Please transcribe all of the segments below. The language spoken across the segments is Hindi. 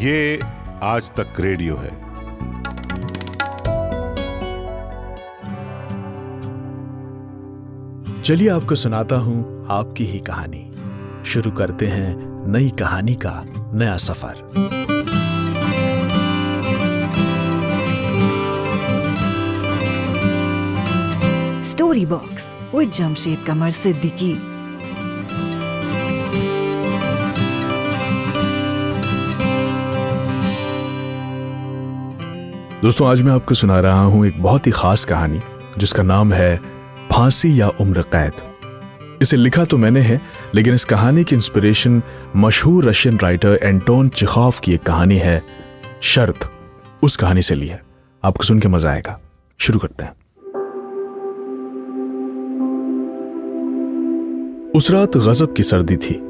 ये आज तक रेडियो है। चलिए आपको सुनाता हूं आपकी ही कहानी। शुरू करते हैं नई कहानी का नया सफर। स्टोरी बॉक्स विद जमशेद कमर सिद्दीकी। दोस्तों, आज मैं आपको सुना रहा हूं एक बहुत ही खास कहानी जिसका नाम है फांसी या उम्र कैद। इसे लिखा तो मैंने है, लेकिन इस कहानी की इंस्पिरेशन मशहूर रशियन राइटर एंटोन चेखोव की एक कहानी है शर्त। उस कहानी से ली है। आपको सुन के मजा आएगा। शुरू करते हैं। उस रात गजब की सर्दी थी।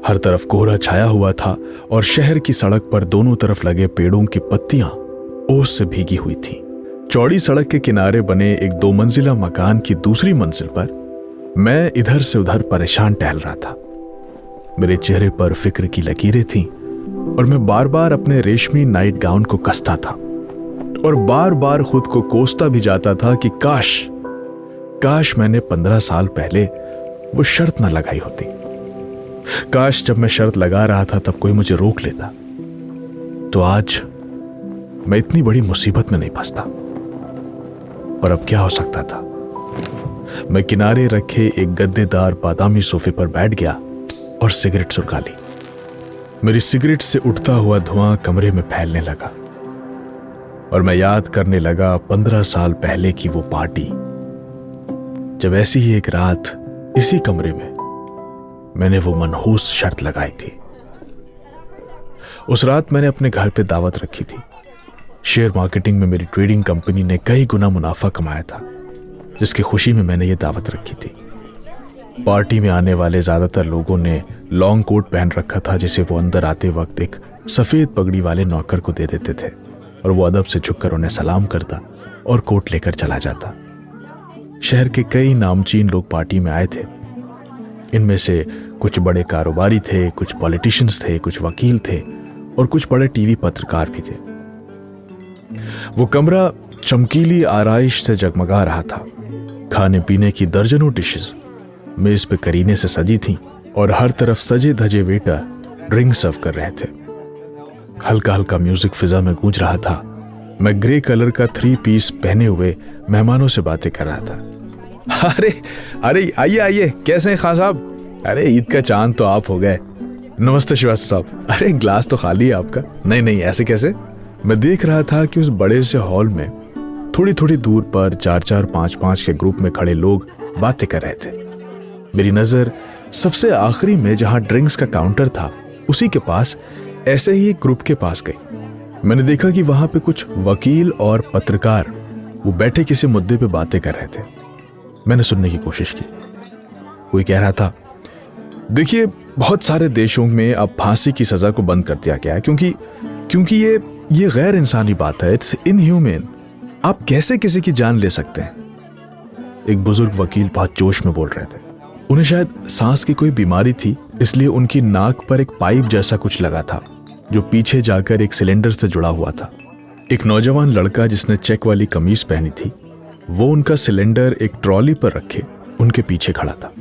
हर तरफ कोहरा छाया हुआ था और शहर की सड़क पर दोनों तरफ लगे पेड़ों की पत्तियां ओस से भीगी हुई थीं। चौड़ी सड़क के किनारे बने एक 2 मंजिला मकान की दूसरी मंजिल पर मैं इधर से उधर परेशान टहल रहा था। मेरे चेहरे पर फिक्र की लकीरें थीं और मैं बार बार अपने रेशमी नाइट गाउन को कसता था और बार बार खुद को कोसता भी जाता था कि काश मैंने 15 साल पहले वो शर्त न लगाई होती। काश जब मैं शर्त लगा रहा था तब कोई मुझे रोक लेता, तो आज मैं इतनी बड़ी मुसीबत में नहीं फंसता। और अब क्या हो सकता था? मैं किनारे रखे एक गद्देदार बादामी सोफे पर बैठ गया और सिगरेट सुलगा ली। मेरी सिगरेट से उठता हुआ धुआं कमरे में फैलने लगा और मैं याद करने लगा 15 साल पहले की वो पार्टी, जब ऐसी ही एक रात इसी कमरे में मैंने वो मनहूस शर्त लगाई थी। उस रात मैंने अपने घर पे दावत रखी थी। शेयर मार्केटिंग में मेरी ट्रेडिंग कंपनी ने कई गुना मुनाफा कमाया था, जिसकी खुशी में मैंने ये दावत रखी थी। पार्टी में आने वाले ज्यादातर लोगों ने लॉन्ग कोट पहन रखा था, जिसे वो अंदर आते वक्त एक सफेद पगड़ी वाले नौकर को दे देते थे और वो अदब से झुककर उन्हें सलाम करता और कोट लेकर चला जाता। शहर के कई नामचीन लोग पार्टी में आए थे। इनमें से कुछ बड़े कारोबारी थे, कुछ पॉलिटिशियंस थे, कुछ वकील थे और कुछ बड़े टीवी पत्रकार भी थे। वो कमरा चमकीली आराइश से जगमगा रहा था। खाने पीने की दर्जनों डिशेस मेज पे करीने से सजी थीं और हर तरफ सजे धजे वेटर ड्रिंक सर्व कर रहे थे। हल्का हल्का म्यूजिक फिजा में गूंज रहा था। मैं ग्रे कलर का 3 पीस पहने हुए मेहमानों से बातें कर रहा था। अरे आइए आइए, कैसे हैं खान साहब? अरे ईद का चांद तो आप हो गए। नमस्ते श्रीवास्तव साहब। अरे ग्लास तो खाली है आपका। नहीं, ऐसे कैसे? मैं देख रहा था कि उस बड़े से हॉल में थोड़ी थोड़ी दूर पर 4-4, 5-5 के ग्रुप में खड़े लोग बातें कर रहे थे। मेरी नजर सबसे आखिरी में जहां ड्रिंक्स का काउंटर था उसी के पास ऐसे ही एक ग्रुप के पास गई। मैंने देखा कि वहां पे कुछ वकील और पत्रकार वो बैठे किसी मुद्दे पे बातें कर रहे थे। मैंने सुनने की कोशिश की। कोई कह रहा था, देखिए बहुत सारे देशों में अब फांसी की सजा को बंद कर दिया गया है क्योंकि ये गैर इंसानी बात है। It's inhuman. आप कैसे किसी की जान ले सकते हैं? एक बुजुर्ग वकील बहुत जोश में बोल रहे थे। उन्हें शायद सांस की कोई बीमारी थी, इसलिए उनकी नाक पर एक पाइप जैसा कुछ लगा था जो पीछे जाकर एक सिलेंडर से जुड़ा हुआ था। एक नौजवान लड़का जिसने चेक वाली कमीज पहनी थी, वो उनका सिलेंडर एक ट्रॉली पर रखे उनके पीछे खड़ा था।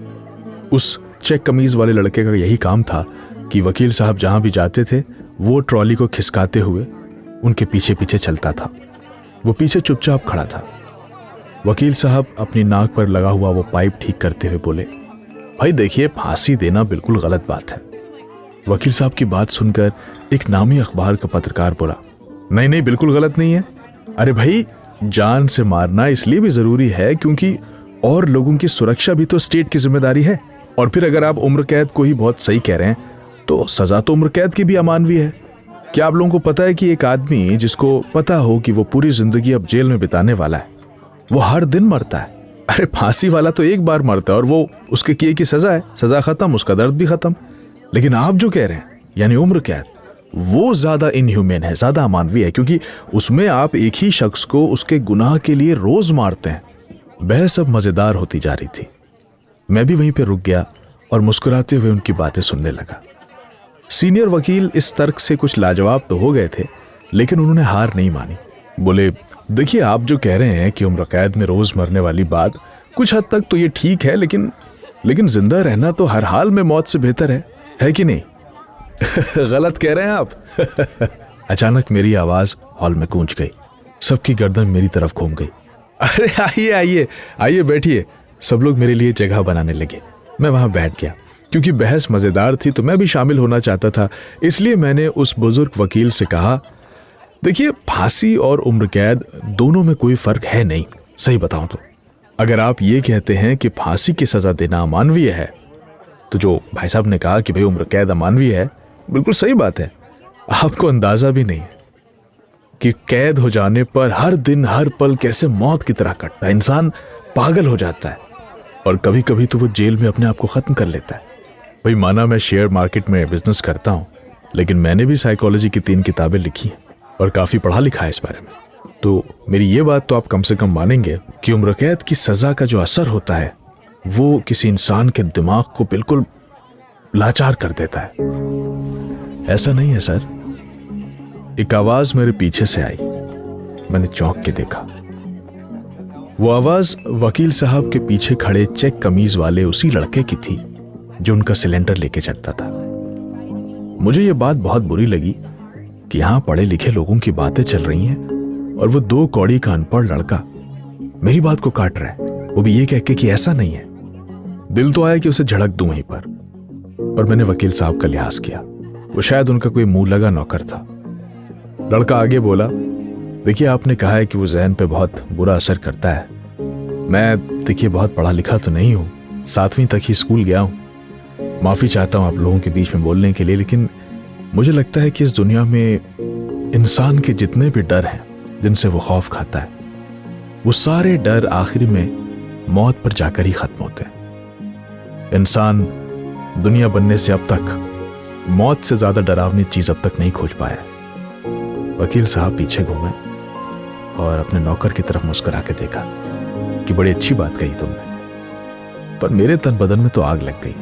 उस चेक कमीज वाले लड़के का यही काम था कि वकील साहब जहां भी जाते थे वो ट्रॉली को खिसकाते हुए उनके पीछे पीछे चलता था। वो पीछे चुपचाप खड़ा था। वकील साहब अपनी नाक पर लगा हुआ वो पाइप ठीक करते हुए बोले, भाई देखिए, फांसी देना बिल्कुल गलत बात है। वकील साहब की बात सुनकर एक नामी अखबार का पत्रकार बोला, नहीं बिल्कुल गलत नहीं है। अरे भाई, जान से मारना इसलिए भी जरूरी है क्योंकि और लोगों की सुरक्षा भी तो स्टेट की जिम्मेदारी है। और फिर अगर आप उम्र कैद को ही बहुत सही कह रहे हैं तो सजा तो उम्र कैद की भी अमानवी है। क्या आप लोगों को पता है कि एक आदमी जिसको पता हो कि वो पूरी जिंदगी अब जेल में बिताने वाला है, वो हर दिन मरता है? अरे फांसी वाला तो एक बार मरता है और वो उसके किए की सजा है, सजा खत्म, उसका दर्द भी खत्म। लेकिन आप जो कह रहे हैं यानी उम्र कैद, वो ज्यादा इनह्यूमन है, ज्यादा अमानवी है, क्योंकि उसमें आप एक ही शख्स को उसके गुनाह के लिए रोज मारते हैं। बहस अब मजेदार होती जा रही थी। मैं भी वहीं पे रुक गया और मुस्कुराते हुए उनकी बातें सुनने लगा। सीनियर वकील इस तर्क से कुछ लाजवाब तो हो गए थे, लेकिन उन्होंने हार नहीं मानी। बोले, देखिए आप जो कह रहे हैं कि उम्र कैद में रोज मरने वाली बात, कुछ हद तक तो ये ठीक है, लेकिन जिंदा रहना तो हर हाल में मौत से बेहतर है कि नहीं? गलत कह रहे हैं आप। अचानक मेरी आवाज हॉल में गूंज गई। सबकी गर्दन मेरी तरफ घूम गई। अरे आइए आइए आइए बैठिए। सब लोग मेरे लिए जगह बनाने लगे। मैं वहां बैठ गया। क्योंकि बहस मजेदार थी तो मैं भी शामिल होना चाहता था, इसलिए मैंने उस बुजुर्ग वकील से कहा, देखिए फांसी और उम्र कैद दोनों में कोई फर्क है नहीं। सही बताऊं तो अगर आप ये कहते हैं कि फांसी की सजा देना अमानवीय है, तो जो भाई साहब ने कहा कि भाई उम्र कैद अमानवीय है, बिल्कुल सही बात है। आपको अंदाजा भी नहीं है कि कैद हो जाने पर हर दिन हर पल कैसे मौत की तरह कटता है। इंसान पागल हो जाता है और कभी कभी तो वो जेल में अपने आप को खत्म कर लेता है। भाई माना मैं शेयर मार्केट में बिजनेस करता हूं, लेकिन मैंने भी साइकोलॉजी की 3 किताबें लिखी हैं और काफी पढ़ा लिखा है इस बारे में। तो मेरी ये बात तो आप कम से कम मानेंगे कि उम्र कैद की सजा का जो असर होता है वो किसी इंसान के दिमाग को बिल्कुल लाचार कर देता है। ऐसा नहीं है सर। एक आवाज मेरे पीछे से आई। मैंने चौंक के देखा। वो आवाज वकील साहब के पीछे खड़े चेक कमीज वाले उसी लड़के की थी जो उनका सिलेंडर लेके चलता था। मुझे ये बात बहुत बुरी लगी कि यहां पढ़े लिखे लोगों की बातें चल रही हैं और वो 2 कौड़ी का अनपढ़ लड़का मेरी बात को काट रहा है, वो भी ये कह के कि ऐसा नहीं है। दिल तो आया कि उसे झड़क दूं वहीं पर मैंने वकील साहब का लिहाज किया। वो शायद उनका कोई मुंह लगा नौकर था। लड़का आगे बोला, देखिए आपने कहा है कि वो ज़हन पे बहुत बुरा असर करता है। मैं देखिए बहुत पढ़ा लिखा तो नहीं हूं, 7वीं तक ही स्कूल गया हूं। माफी चाहता हूं आप लोगों के बीच में बोलने के लिए, लेकिन मुझे लगता है कि इस दुनिया में इंसान के जितने भी डर हैं जिनसे वो खौफ खाता है, वो सारे डर आखिर में मौत पर जाकर ही खत्म होते हैं। इंसान दुनिया बनने से अब तक मौत से ज्यादा डरावनी चीज अब तक नहीं खोज पाया। वकील साहब पीछे घूमे और अपने नौकर की तरफ मुस्कुरा के देखा कि बड़ी अच्छी बात कही तुमने, पर मेरे तन बदन में तो आग लग गई।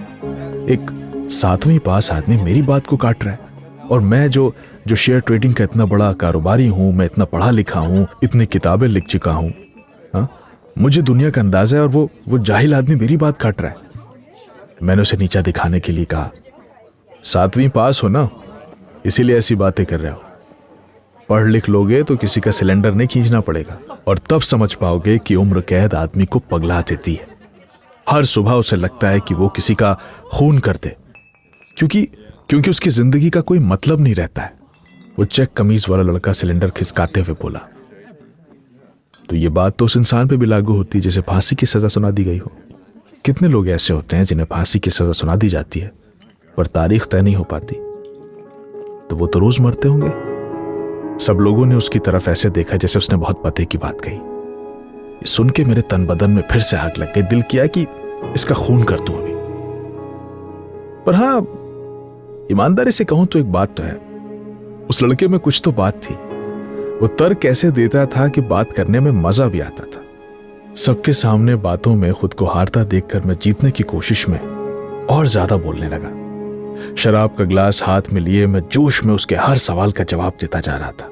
एक 7वीं पास आदमी मेरी बात को काट रहा है और मैं जो शेयर ट्रेडिंग का इतना बड़ा कारोबारी हूं, मैं इतना पढ़ा लिखा हूं, इतनी किताबें लिख चुका हूं, मुझे दुनिया का अंदाजा है और वो जाहिल आदमी मेरी बात काट रहा है। मैंने उसे नीचा दिखाने के लिए कहा, 7वीं पास हो ना, इसीलिए ऐसी बातें कर रहे हो। पढ़ लिख लोगे तो किसी का सिलेंडर नहीं खींचना पड़ेगा और तब समझ पाओगे कि उम्र कैद आदमी को पगला देती है। हर सुबह उसे लगता है कि वो किसी का खून कर दे, क्योंकि उसकी जिंदगी का कोई मतलब नहीं रहता है। वो चेक कमीज वाला लड़का सिलेंडर खिसकाते हुए बोला, तो ये बात तो उस इंसान पे भी लागू होती है जिसे फांसी की सजा सुना दी गई हो। कितने लोग ऐसे होते हैं जिन्हें फांसी की सजा सुना दी जाती है पर तारीख तय नहीं हो पाती, तो वो तो रोज मरते होंगे। सब लोगों ने उसकी तरफ ऐसे देखा जैसे उसने बहुत पते की बात कही। ये सुन के मेरे तन बदन में फिर से आग लग गई। दिल किया कि इसका खून कर दूं अभी। पर हां, ईमानदारी से कहूं तो एक बात तो है, उस लड़के में कुछ तो बात थी। वो तर्क कैसे देता था कि बात करने में मजा भी आता था। सबके सामने बातों में खुद को हारता देखकर मैं जीतने की कोशिश में और ज्यादा बोलने लगा। शराब का गिलास हाथ में लिए मैं जोश में उसके हर सवाल का जवाब देता जा रहा था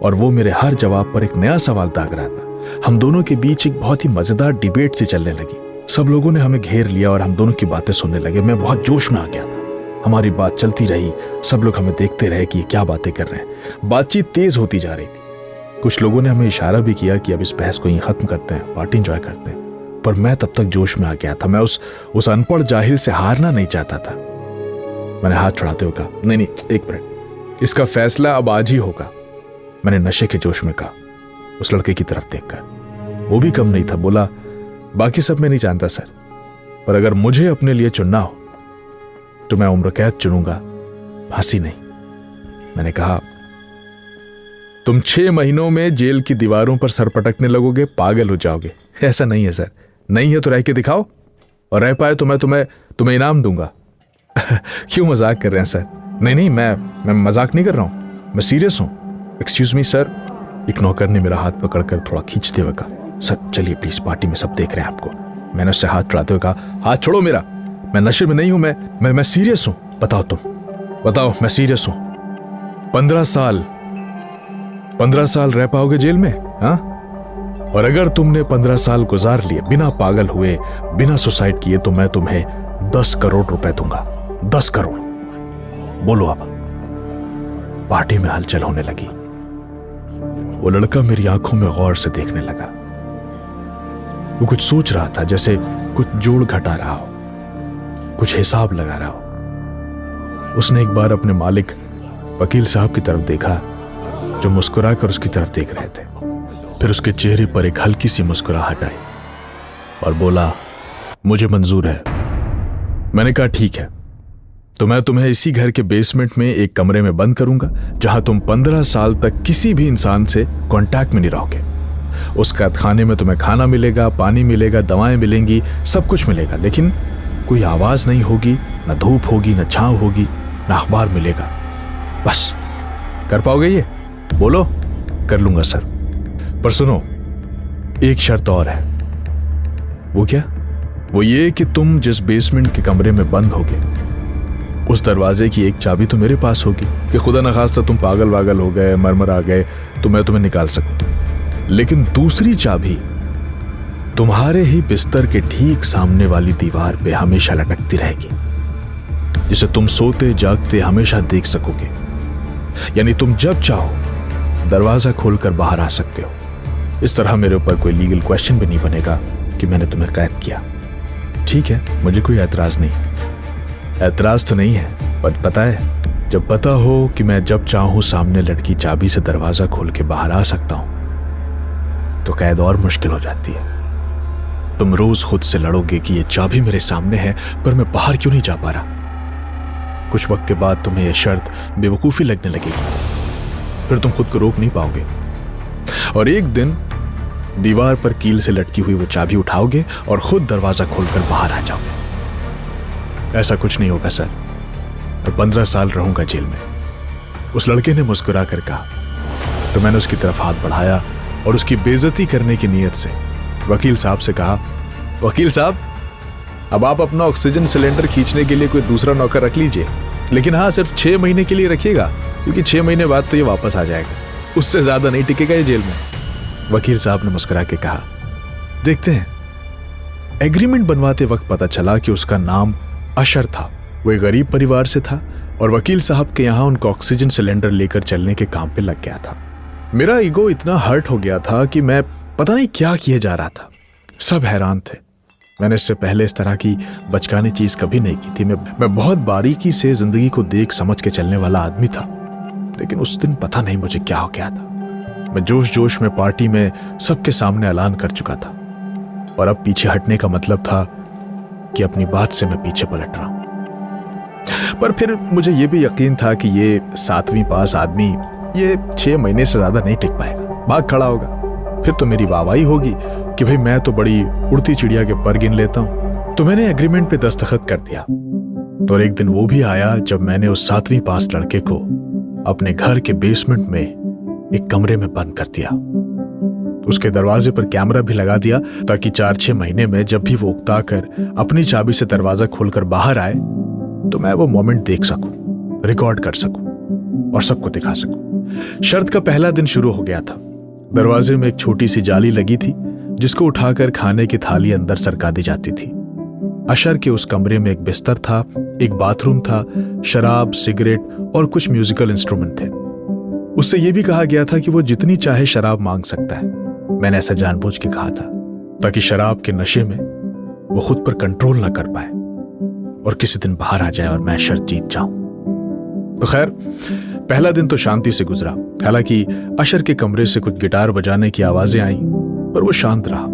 और वो मेरे हर जवाब पर एक नया सवाल दाग रहा था। हम दोनों के बीच एक बहुत ही मजेदार डिबेट सी चलने लगी। सब लोगों ने हमें घेर लिया और हम दोनों की बातें सुनने लगे। मैं बहुत जोश में आ गया था। हमारी बात चलती रही। सब लोग हमें देखते रहे कि ये क्या बातें कर रहे हैं। बातचीत तेज होती जा रही थी। कुछ लोगों ने हमें इशारा भी किया कि अब इस बहस को यहीं खत्म करते हैं, पार्टी एंजॉय करते हैं, पर मैं तब तक जोश में आ गया था। मैं उस अनपढ़ जाहिल से हारना नहीं चाहता था। मैंने हाथ चढ़ाते हुए कहा, नहीं, एक मिनट, इसका फैसला अब आज ही होगा। मैंने नशे के जोश में कहा, उस लड़के की तरफ देखकर। वो भी कम नहीं था। बोला, बाकी सब मैं नहीं जानता सर, पर अगर मुझे अपने लिए चुनना हो तो मैं उम्र कैद चुनूंगा, फांसी नहीं। मैंने कहा, तुम 6 महीनों में जेल की दीवारों पर सर पटकने लगोगे, पागल हो जाओगे। ऐसा नहीं है सर। नहीं है तो रह के दिखाओ, और रह पाए तो मैं तुम्हें इनाम दूंगा। क्यों मजाक कर रहे हैं सर? नहीं, मैं मजाक नहीं कर रहा हूं, मैं सीरियस हूं। Excuse me sir. एक नौकर ने मेरा हाथ पकड़कर थोड़ा खींचते हुए कहा, सर चलिए प्लीज, पार्टी में सब देख रहे हैं आपको। मैंने उससे हाथ चढ़ाते हुए कहा, हाथ छोड़ो मेरा, मैं नशे में नहीं हूं, मैं सीरियस हूं। बताओ तुम, बताओ, मैं सीरियस हूं। 15 साल रह पाओगे जेल में? हाँ? और अगर तुमने 15 साल गुजार लिए बिना पागल हुए, बिना सुसाइड किए, तो मैं तुम्हें 10 करोड़ रुपए दूंगा। 10 करोड़। बोलो अब। पार्टी में हलचल होने लगी। वो लड़का मेरी आंखों में गौर से देखने लगा। वो कुछ सोच रहा था, जैसे कुछ जोड़ घटा रहा हो, कुछ हिसाब लगा रहा हो। उसने एक बार अपने मालिक वकील साहब की तरफ देखा, जो मुस्कुराकर उसकी तरफ देख रहे थे। फिर उसके चेहरे पर एक हल्की सी मुस्कुराहट आई और बोला, मुझे मंजूर है। मैंने कहा, ठीक है, तो मैं तुम्हें इसी घर के बेसमेंट में एक कमरे में बंद करूंगा, जहां तुम 15 साल तक किसी भी इंसान से कांटेक्ट में नहीं रहोगे। उस कैद खाने में तुम्हें खाना मिलेगा, पानी मिलेगा, दवाएं मिलेंगी, सब कुछ मिलेगा, लेकिन कोई आवाज नहीं होगी, न धूप होगी, न छांव होगी, न अखबार मिलेगा। बस। कर पाओगे ये? बोलो। कर लूंगा सर, पर सुनो, एक शर्त और है। वो क्या? वो ये कि तुम जिस बेसमेंट के कमरे में बंद होगे, उस दरवाजे की एक चाबी तो मेरे पास होगी, कि खुदा न खास्ता तुम पागल वागल हो गए, मरमर आ गए, तो मैं तुम्हें निकाल सकूं। लेकिन दूसरी चाबी तुम्हारे ही बिस्तर के ठीक सामने वाली दीवार पे हमेशा लटकती रहेगी, जिसे तुम सोते जागते हमेशा देख सकोगे। यानी तुम जब चाहो दरवाजा खोलकर बाहर आ सकते हो। इस तरह मेरे ऊपर कोई लीगल क्वेश्चन भी नहीं बनेगा कि मैंने तुम्हें कैद किया। ठीक है, मुझे कोई एतराज नहीं। एतराज तो नहीं है, पर पता है, जब पता हो कि मैं जब चाहूं सामने लटकी चाबी से दरवाजा खोल के बाहर आ सकता हूं, तो कैद और मुश्किल हो जाती है। तुम रोज खुद से लड़ोगे कि ये चाबी मेरे सामने है, पर मैं बाहर क्यों नहीं जा पा रहा। कुछ वक्त के बाद तुम्हें यह शर्त बेवकूफी लगने लगेगी, फिर तुम खुद को रोक नहीं पाओगे, और एक दिन दीवार पर कील से लटकी हुई वो चाबी उठाओगे और खुद दरवाजा खोलकर बाहर आ जाओगे। ऐसा कुछ नहीं होगा सर, मैं 15 साल रहूंगा जेल में। उस लड़के ने मुस्कुरा कर कहा। तो मैंने उसकी तरफ हाथ बढ़ाया और उसकी बेइज्जती करने की नीयत से वकील साहब से कहा, वकील साहब, अब आप अपना ऑक्सीजन सिलेंडर खींचने के लिए कोई दूसरा नौकर रख लीजिए, लेकिन हाँ, सिर्फ 6 महीने के लिए रखिएगा, क्योंकि 6 महीने बाद तो ये वापस आ जाएगा, उससे ज्यादा नहीं टिकेगा ये जेल में। वकील साहब ने मुस्कुरा के कहा, देखते हैं। एग्रीमेंट बनवाते वक्त पता चला कि उसका नाम अशर था। वो एक गरीब परिवार से था और वकील साहब के यहाँ उनका ऑक्सीजन सिलेंडर लेकर चलने के काम पे लग गया था। मेरा ईगो इतना हर्ट हो गया था कि मैं पता नहीं क्या किए जा रहा था। सब हैरान थे। मैंने इससे पहले इस तरह की बचकानी चीज कभी नहीं की थी। मैं बहुत बारीकी से जिंदगी को देख समझ के चलने वाला आदमी था, लेकिन उस दिन पता नहीं मुझे क्या हो गया था। मैं जोश जोश में पार्टी में सबके सामने ऐलान कर चुका था, और अब पीछे हटने का मतलब था कि अपनी बात से मैं पीछे पलट रहा हूं। पर फिर मुझे यह भी यकीन था कि ये 7वीं पास आदमी ये 6 महीने से ज्यादा नहीं टिक पाएगा, भाग खड़ा होगा। फिर तो मेरी वाहवाही होगी कि भाई मैं तो बड़ी उड़ती चिड़िया के पर गिन लेता हूं। तो मैंने एग्रीमेंट पे दस्तखत कर दिया। और एक दिन वो भी आया जब मैंने उस 7वीं पास लड़के को अपने घर के बेसमेंट में एक कमरे में बंद कर दिया। उसके दरवाजे पर कैमरा भी लगा दिया, ताकि 4-6 महीने में जब भी वो उकता कर अपनी चाबी से दरवाजा खोलकर बाहर आए, तो मैं वो मोमेंट देख सकूं, रिकॉर्ड कर सकूं और सबको दिखा सकूं। शर्त का पहला दिन शुरू हो गया था। दरवाजे में एक छोटी सी जाली लगी थी, जिसको उठाकर खाने की थाली अंदर सरका दी जाती थी। अशर के उस कमरे में एक बिस्तर था, एक बाथरूम था, शराब, सिगरेट और कुछ म्यूजिकल इंस्ट्रूमेंट थे। उससे यह भी कहा गया था कि वो जितनी चाहे शराब मांग सकता है। मैंने ऐसा जानबूझ के कहा था, ताकि शराब के नशे में वो खुद पर कंट्रोल ना कर पाए और किसी दिन बाहर आ जाए और मैं शर्त जीत जाऊं। तो खैर, पहला दिन तो शांति से गुजरा। हालांकि अशर के कमरे से कुछ गिटार बजाने की आवाजें आईं, पर वो शांत रहा।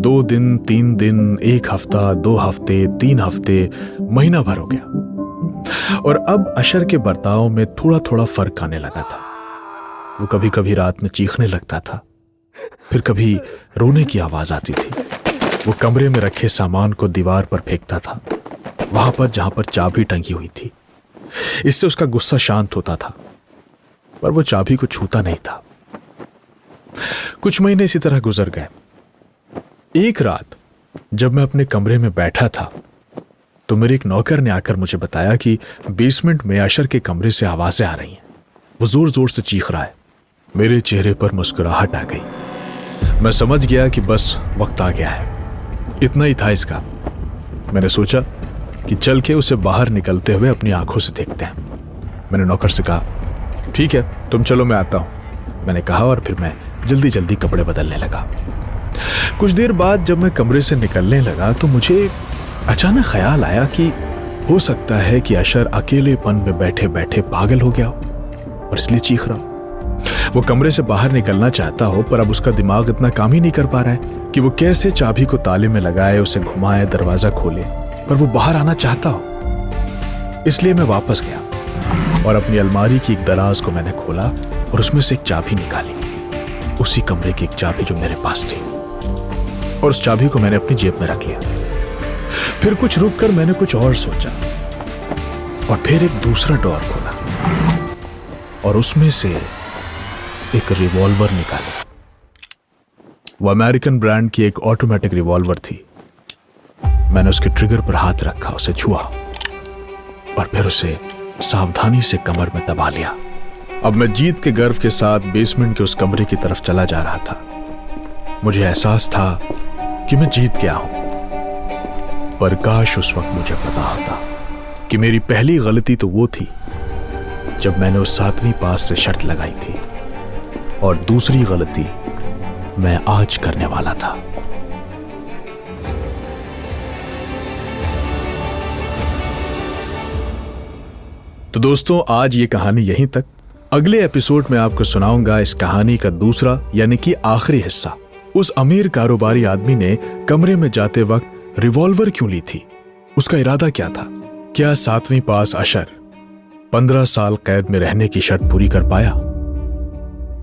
2 दिन, 3 दिन, 1 हफ्ता, 2 हफ्ते, 3 हफ्ते, महीना भर हो गया। और अब अशर के बर्ताव में थोड़ा थोड़ा फर्क आने लगा था। वो कभी कभी रात में चीखने लगता था, फिर कभी रोने की आवाज आती थी। वो कमरे में रखे सामान को दीवार पर फेंकता था, वहां पर जहां पर चाबी टंगी हुई थी। इससे उसका गुस्सा शांत होता था, पर वो चाबी को छूता नहीं था। कुछ महीने इसी तरह गुजर गए। एक रात जब मैं अपने कमरे में बैठा था, तो मेरे एक नौकर ने आकर मुझे बताया कि बेसमेंट में अशर के कमरे से आवाजें आ रही हैं। वो जोर जोर से चीख रहा है। मेरे चेहरे पर मुस्कुराहट आ गई। मैं समझ गया कि बस वक्त आ गया है। इतना ही था इसका। मैंने सोचा कि चल के उसे बाहर निकलते हुए अपनी आंखों से देखते हैं। मैंने नौकर से कहा, ठीक है तुम चलो, मैं आता हूं। मैंने कहा और फिर मैं जल्दी जल्दी कपड़े बदलने लगा। कुछ देर बाद जब मैं कमरे से निकलने लगा तो मुझे अचानक ख्याल आया कि हो सकता है कि अशर अकेलेपन में बैठे बैठे पागल हो गया हो और इसलिए चीख रहा हो। वो कमरे से बाहर निकलना चाहता हो पर अब उसका दिमाग इतना काम ही नहीं कर पा रहा है कि वो कैसे चाबी को ताले में लगाए, उसे घुमाए, दरवाजा खोले, पर वो बाहर आना चाहता हो। इसलिए मैं वापस गया और अपनी अलमारी की एक दराज को मैंने खोला और उसमें से एक चाबी निकाली, उसी कमरे की एक चाबी जो मेरे पास थी, और उस चाबी को मैंने अपनी जेब में रख लिया। फिर कुछ रुक कर मैंने कुछ और सोचा और फिर एक दूसरा डोर खोला और उसमें से एक रिवॉल्वर निकाली। वो अमेरिकन ब्रांड की एक ऑटोमेटिक रिवॉल्वर थी। मैंने उसके ट्रिगर पर हाथ रखा, उसे छुआ और फिर उसे सावधानी से कमर में दबा लिया। अब मैं जीत के गर्व के साथ बेसमेंट के उस कमरे की तरफ चला जा रहा था। मुझे एहसास था कि मैं जीत गया हूं, पर काश उस वक्त मुझे पता होता कि मेरी पहली गलती तो वो थी जब मैंने उस 7वीं पास से शर्त लगाई थी, और दूसरी गलती मैं आज करने वाला था। तो दोस्तों, आज ये कहानी यहीं तक। अगले एपिसोड में आपको सुनाऊंगा इस कहानी का दूसरा यानी कि आखिरी हिस्सा। उस अमीर कारोबारी आदमी ने कमरे में जाते वक्त रिवॉल्वर क्यों ली थी? उसका इरादा क्या था? क्या 7वीं पास अशर 15 साल कैद में रहने की शर्त पूरी कर पाया?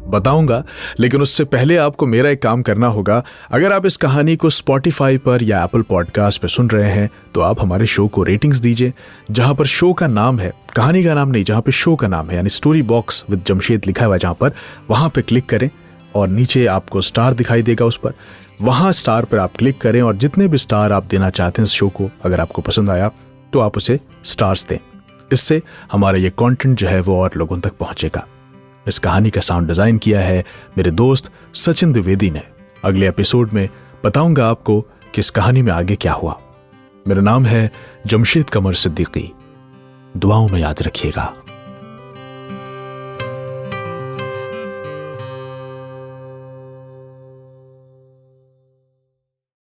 बताऊंगा, लेकिन उससे पहले आपको मेरा एक काम करना होगा। अगर आप इस कहानी को स्पॉटिफाई पर या एप्पल पॉडकास्ट पर सुन रहे हैं तो आप हमारे शो को रेटिंग्स दीजिए। जहां पर शो का नाम है, कहानी का नाम नहीं, जहां पर शो का नाम है यानी स्टोरी बॉक्स विद जमशेद लिखा हुआ है, जहां पर, वहां पे क्लिक करें और नीचे आपको स्टार दिखाई देगा। उस पर, वहां स्टार पर आप क्लिक करें और जितने भी स्टार आप देना चाहते हैं इस शो को, अगर आपको पसंद आया तो आप उसे स्टार्स दें। इससे हमारा ये कंटेंट जो है वो और लोगों तक पहुंचेगा। इस कहानी का साउंड डिजाइन किया है मेरे दोस्त सचिन द्विवेदी ने। अगले एपिसोड में बताऊंगा आपको कि इस कहानी में आगे क्या हुआ। मेरा नाम है जमशेद कमर सिद्दीकी। दुआओं में याद रखिएगा।